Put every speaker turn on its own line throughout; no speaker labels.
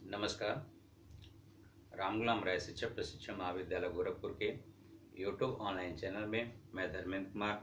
नमस्कार। रामगुलाम राय शिक्षक प्रशिक्षण महाविद्यालय गोरखपुर के यूट्यूब ऑनलाइन चैनल में मैं धर्मेंद्र कुमार।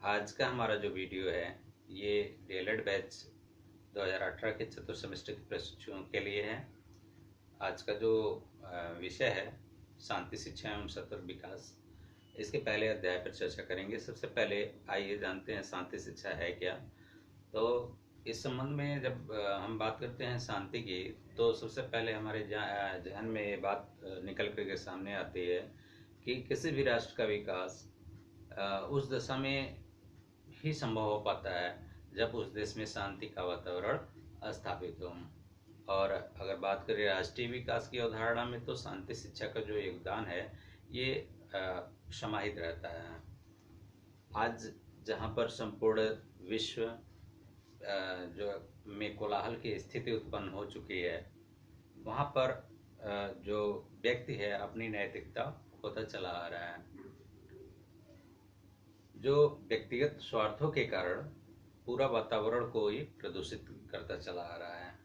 आज का हमारा जो वीडियो है ये डीएलएड बैच 2018 के चतुर्थ सेमेस्टर के प्रशिक्षुओं के लिए है। आज का जो विषय है शांति शिक्षा एवं सतत विकास, इसके पहले अध्याय पर चर्चा करेंगे। सबसे पहले आइए जानते हैं शांति शिक्षा है क्या। तो इस संबंध में जब हम बात करते हैं शांति की, तो सबसे पहले हमारे जहन में ये बात निकल करके सामने आती है कि किसी भी राष्ट्र का विकास उस दशा में ही संभव हो पाता है जब उस देश में शांति का वातावरण स्थापित हो। और अगर बात करें राष्ट्रीय विकास की अवधारणा में, तो शांति शिक्षा का जो योगदान है ये समाहित रहता है। आज जहाँ पर संपूर्ण विश्व जो में कोलाहल की स्थिति उत्पन्न हो चुकी है, वहाँ पर जो व्यक्ति है अपनी नैतिकता खोता चला आ रहा है, जो व्यक्तिगत स्वार्थों के कारण पूरा वातावरण को ही प्रदूषित करता चला आ रहा है।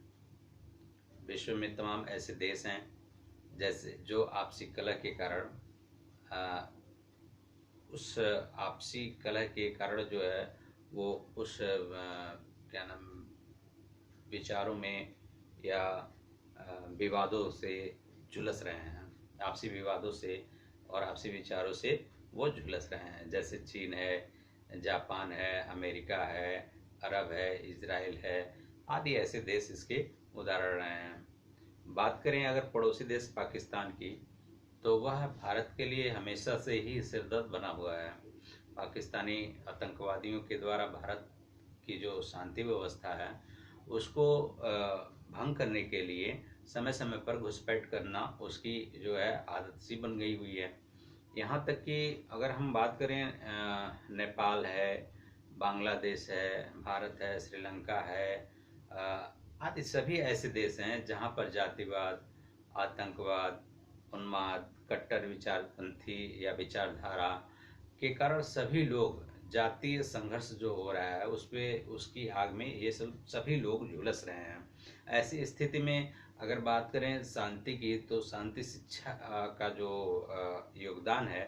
विश्व में तमाम ऐसे देश हैं जैसे जो आपसी कलह के कारण उस आपसी कलह के कारण जो है वो उस विचारों में या विवादों से झुलस रहे हैं। आपसी विवादों से और आपसी विचारों से वो झुलस रहे हैं। जैसे चीन है, जापान है, अमेरिका है, अरब है, इजराइल है, आदि ऐसे देश इसके उदाहरण हैं। बात करें अगर पड़ोसी देश पाकिस्तान की, तो वह भारत के लिए हमेशा से ही सिरदर्द बना हुआ है। पाकिस्तानी आतंकवादियों के द्वारा भारत की जो शांति व्यवस्था है उसको भंग करने के लिए समय समय पर घुसपैठ करना उसकी जो है आदत सी बन गई हुई है। यहाँ तक कि अगर हम बात करें नेपाल है, बांग्लादेश है, भारत है, श्रीलंका है, आदि सभी ऐसे देश हैं जहाँ पर जातिवाद, आतंकवाद, उन्माद, कट्टर विचारपंथी या विचारधारा के कारण सभी लोग जातीय संघर्ष जो हो रहा है उसकी आग में ये सभी लोग झुलस रहे हैं। ऐसी स्थिति में अगर बात करें शांति की, तो शांति शिक्षा का जो योगदान है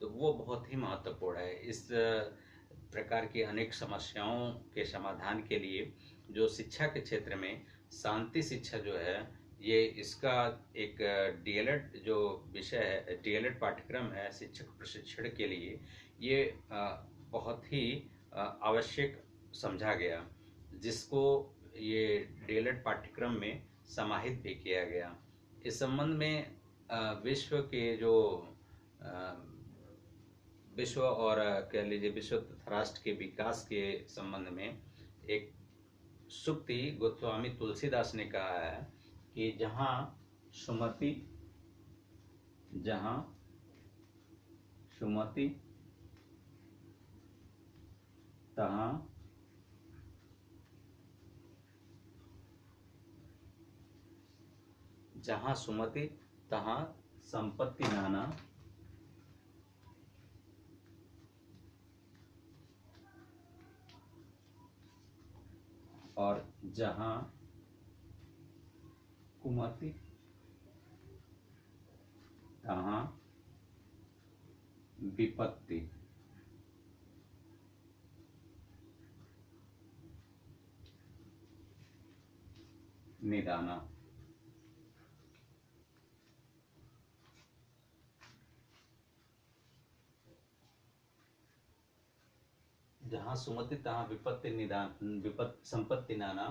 तो वो बहुत ही महत्वपूर्ण है। इस प्रकार की अनेक समस्याओं के समाधान के लिए जो शिक्षा के क्षेत्र में शांति शिक्षा जो है ये इसका एक डीएलएड जो विषय है, डीएलएड पाठ्यक्रम है शिक्षक प्रशिक्षण के लिए, ये बहुत ही आवश्यक समझा गया, जिसको ये डीएलएड पाठ्यक्रम में समाहित भी किया गया। इस संबंध में विश्व के जो विश्व और कह लीजिए विश्व तथा राष्ट्र के विकास के संबंध में एक सूक्ति गोस्वामी तुलसीदास ने कहा है कि जहाँ सुमति तहाँ संपत्ति नाना, और जहाँ कुमति तहाँ विपत्ति निदाना। जहाँ सुमति तहाँ विपत्ति निदान, संपत्ति नाना,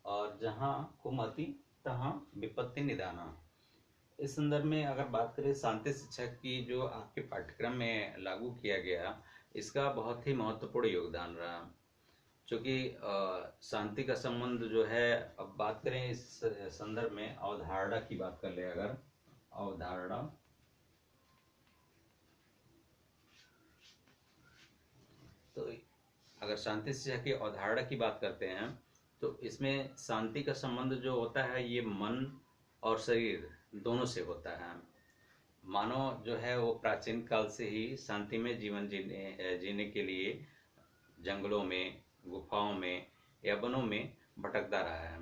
और जहाँ कुमति तहाँ विपत्ति निदाना। इस संदर्भ में अगर बात करें शांति शिक्षा की जो आपके पाठ्यक्रम में लागू किया गया, इसका बहुत ही महत्वपूर्ण योगदान रहा। क्योंकि शांति का संबंध जो है, अब बात करें इस संदर्भ में अवधारणा की बात कर ले, अगर अवधारणा, तो अगर शांति शिक्षा की अवधारणा की बात करते हैं तो इसमें शांति का संबंध जो होता है ये मन और शरीर दोनों से होता है। मानव जो है वो प्राचीन काल से ही शांति में जीवन जीने के लिए जंगलों में, गुफाओं में या वनों में भटकता रहा है।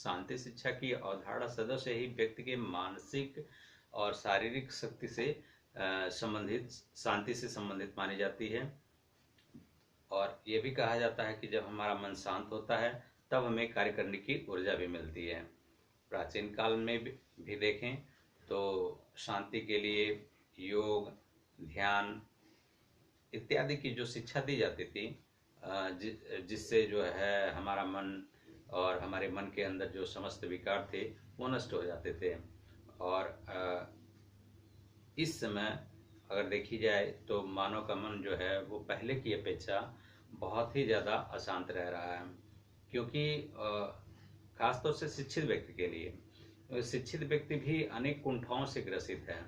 शांति शिक्षा की अवधारणा सदैव से ही व्यक्ति के मानसिक और शारीरिक शक्ति से संबंधित, शांति से संबंधित मानी जाती है। और ये भी कहा जाता है कि जब हमारा मन शांत होता है तब हमें कार्य करने की ऊर्जा भी मिलती है। प्राचीन काल में भी देखें तो शांति के लिए योग, ध्यान इत्यादि की जो शिक्षा दी जाती थी, जिससे जो है हमारा मन और हमारे मन के अंदर जो समस्त विकार थे वो नष्ट हो जाते थे। और इस समय अगर देखी जाए तो मानव का मन जो है वो पहले की अपेक्षा बहुत ही ज़्यादा अशांत रह रहा है, क्योंकि खासतौर से शिक्षित व्यक्ति के लिए, शिक्षित व्यक्ति भी अनेक कुंठाओं से ग्रसित है।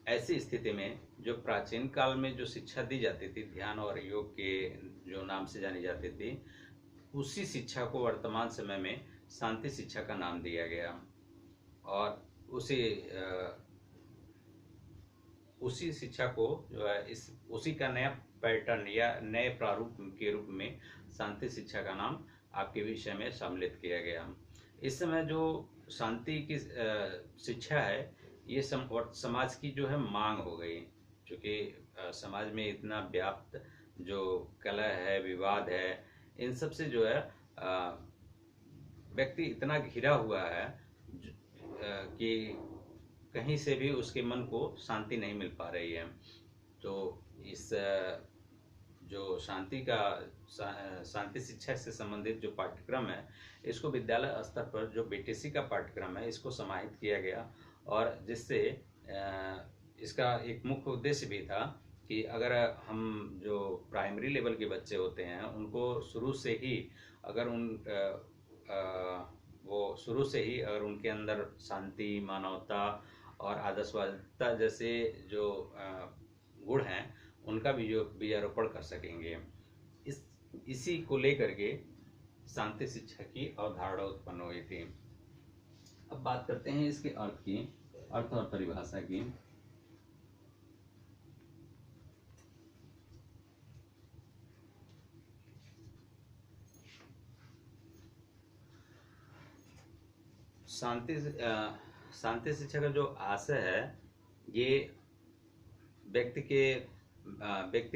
ऐसी स्थिति में जो प्राचीन काल में जो शिक्षा दी जाती थी, ध्यान और योग के जो नाम से जानी जाती थी, उसी शिक्षा को वर्तमान समय में शांति शिक्षा का नाम दिया गया। और उसी शिक्षा को जो है उसी का नया पैटर्न या नए प्रारूप के रूप में शांति शिक्षा का नाम आपके विषय में सम्मिलित किया गया। इस समय जो शांति की शिक्षा है ये समाज की जो है मांग हो गई, क्योंकि समाज में इतना व्याप्त जो कलह है, विवाद है, इन सब से जो है व्यक्ति इतना घिरा हुआ है कि कहीं से भी उसके मन को शांति नहीं मिल पा रही है। तो इस जो शांति शिक्षा से संबंधित जो पाठ्यक्रम है, इसको विद्यालय स्तर पर जो बीटीसी का पाठ्यक्रम है इसको समाहित किया गया, और जिससे इसका एक मुख्य उद्देश्य भी था कि अगर हम जो प्राइमरी लेवल के बच्चे होते हैं उनको शुरू से ही अगर अगर उनके अंदर शांति, मानवता और आदर्शवादिता जैसे जो गुण हैं उनका बीजारोपण कर सकेंगे। इसी को लेकर के शांति शिक्षा की अवधारणा उत्पन्न हुई थी। अब बात करते हैं इसके अर्थ और परिभाषा की। शांति शिक्षा का जो आशय है ये व्यक्ति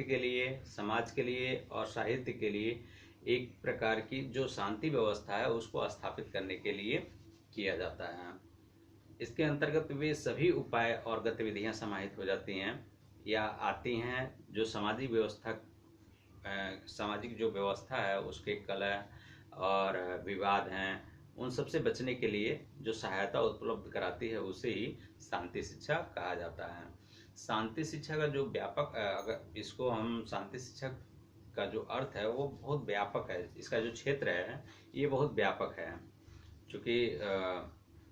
के लिए, समाज के लिए और साहित्य के लिए एक प्रकार की जो शांति व्यवस्था है उसको स्थापित करने के लिए किया जाता है। इसके अंतर्गत वे सभी उपाय और गतिविधियां समाहित हो जाती हैं या आती हैं जो सामाजिक जो व्यवस्था है उसके कलह और विवाद हैं, उन सब से बचने के लिए जो सहायता उपलब्ध कराती है उसे ही शांति शिक्षा कहा जाता है। शांति शिक्षा का जो व्यापक, अगर इसको हम शांति शिक्षा का जो अर्थ है वो बहुत व्यापक है, इसका जो क्षेत्र है ये बहुत व्यापक है, क्योंकि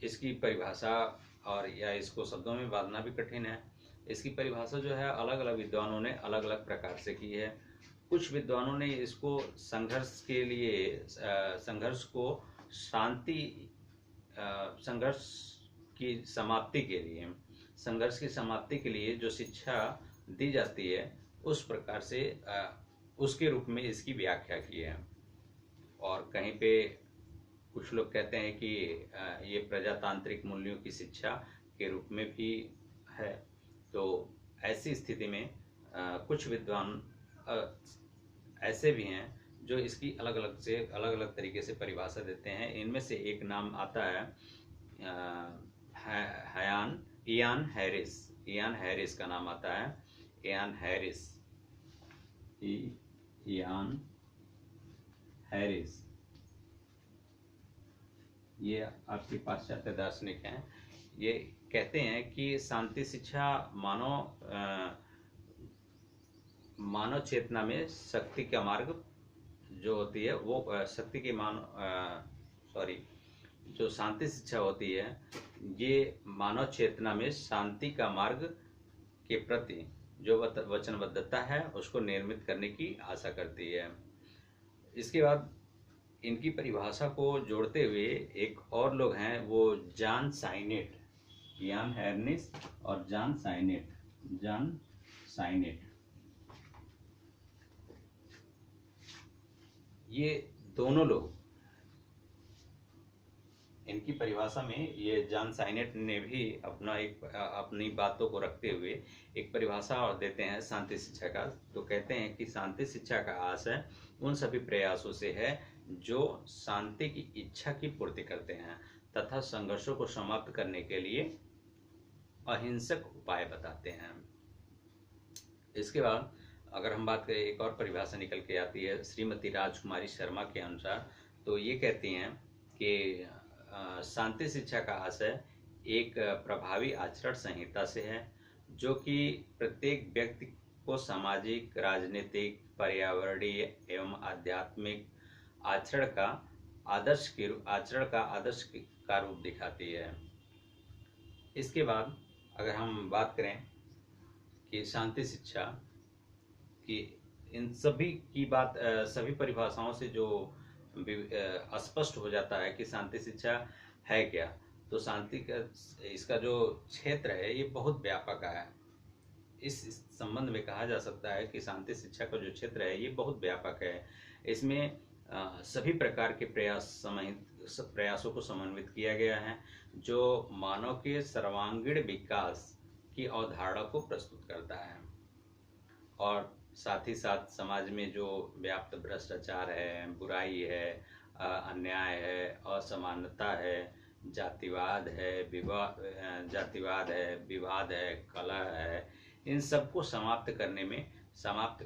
इसकी परिभाषा और या इसको शब्दों में बांधना भी कठिन है। इसकी परिभाषा जो है अलग अलग विद्वानों ने अलग अलग प्रकार से की है। कुछ विद्वानों ने इसको संघर्ष को संघर्ष की समाप्ति के लिए जो शिक्षा दी जाती है उस प्रकार से उसके रूप में इसकी व्याख्या की है। और कहीं पे कुछ लोग कहते हैं कि ये प्रजातांत्रिक मूल्यों की शिक्षा के रूप में भी है। तो ऐसी स्थिति में कुछ विद्वान ऐसे भी हैं जो इसकी अलग अलग तरीके से परिभाषा देते हैं। इनमें से एक नाम आता है इयान हैरिस का नाम आता है। इयान हैरिस ये आपके पाश्चात्य दार्शनिक हैं। ये कहते हैं कि शांति शिक्षा मानव चेतना में शक्ति का मार्ग जो होती है वो जो शांति शिक्षा होती है ये मानव चेतना में शांति का मार्ग के प्रति जो वचनबद्धता है उसको निर्मित करने की आशा करती है। इसके बाद इनकी परिभाषा को जोड़ते हुए एक और लोग हैं, वो जॉन साइनेट, इयान हैरिस और जॉन साइनेट। ये दोनों लोग इनकी परिभाषा में ये जॉन साइनेट ने भी अपनी बातों को रखते हुए एक परिभाषा और देते हैं शांति शिक्षा का। तो कहते हैं कि शांति शिक्षा का आशय उन सभी प्रयासों से है जो शांति की इच्छा की पूर्ति करते हैं तथा संघर्षों को समाप्त करने के लिए अहिंसक उपाय बताते हैं। इसके बाद अगर हम बात करें, एक और परिभाषा निकल के आती है श्रीमती राजकुमारी शर्मा के अनुसार। तो ये कहती हैं कि शांति शिक्षा का आशय एक प्रभावी आचरण संहिता से है जो कि प्रत्येक व्यक्ति को सामाजिक, राजनीतिक, पर्यावरणीय एवं आध्यात्मिक आचरण का आदर्श का रूप दिखाती है। इसके बाद अगर हम बात करें कि शांति शिक्षा की इन सभी की बात सभी परिभाषाओं से जो स्पष्ट हो जाता है कि शांति शिक्षा है क्या। तो शांति का इसका जो क्षेत्र है ये बहुत व्यापक है। इस संबंध में कहा जा सकता है कि शांति शिक्षा का जो क्षेत्र है ये बहुत व्यापक है। इसमें सभी प्रकार के प्रयासों को समन्वित किया गया है जो मानव के सर्वांगीण विकास की अवधारणा को प्रस्तुत करता है और साथ ही साथ समाज में जो व्याप्त भ्रष्टाचार है, बुराई है, अन्याय है, असमानता है, जातिवाद है, विवाद है, कलह है, इन सबको समाप्त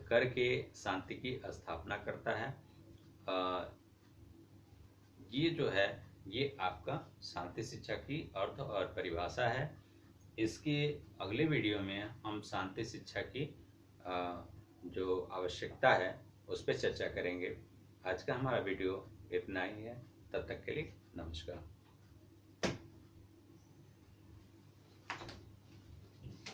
करके शांति की स्थापना करता है। ये जो है ये आपका शांति शिक्षा की अर्थ और परिभाषा है। इसके अगले वीडियो में हम शांति शिक्षा की जो आवश्यकता है उस पर चर्चा करेंगे। आज का हमारा वीडियो इतना ही है। तब तक के लिए नमस्कार।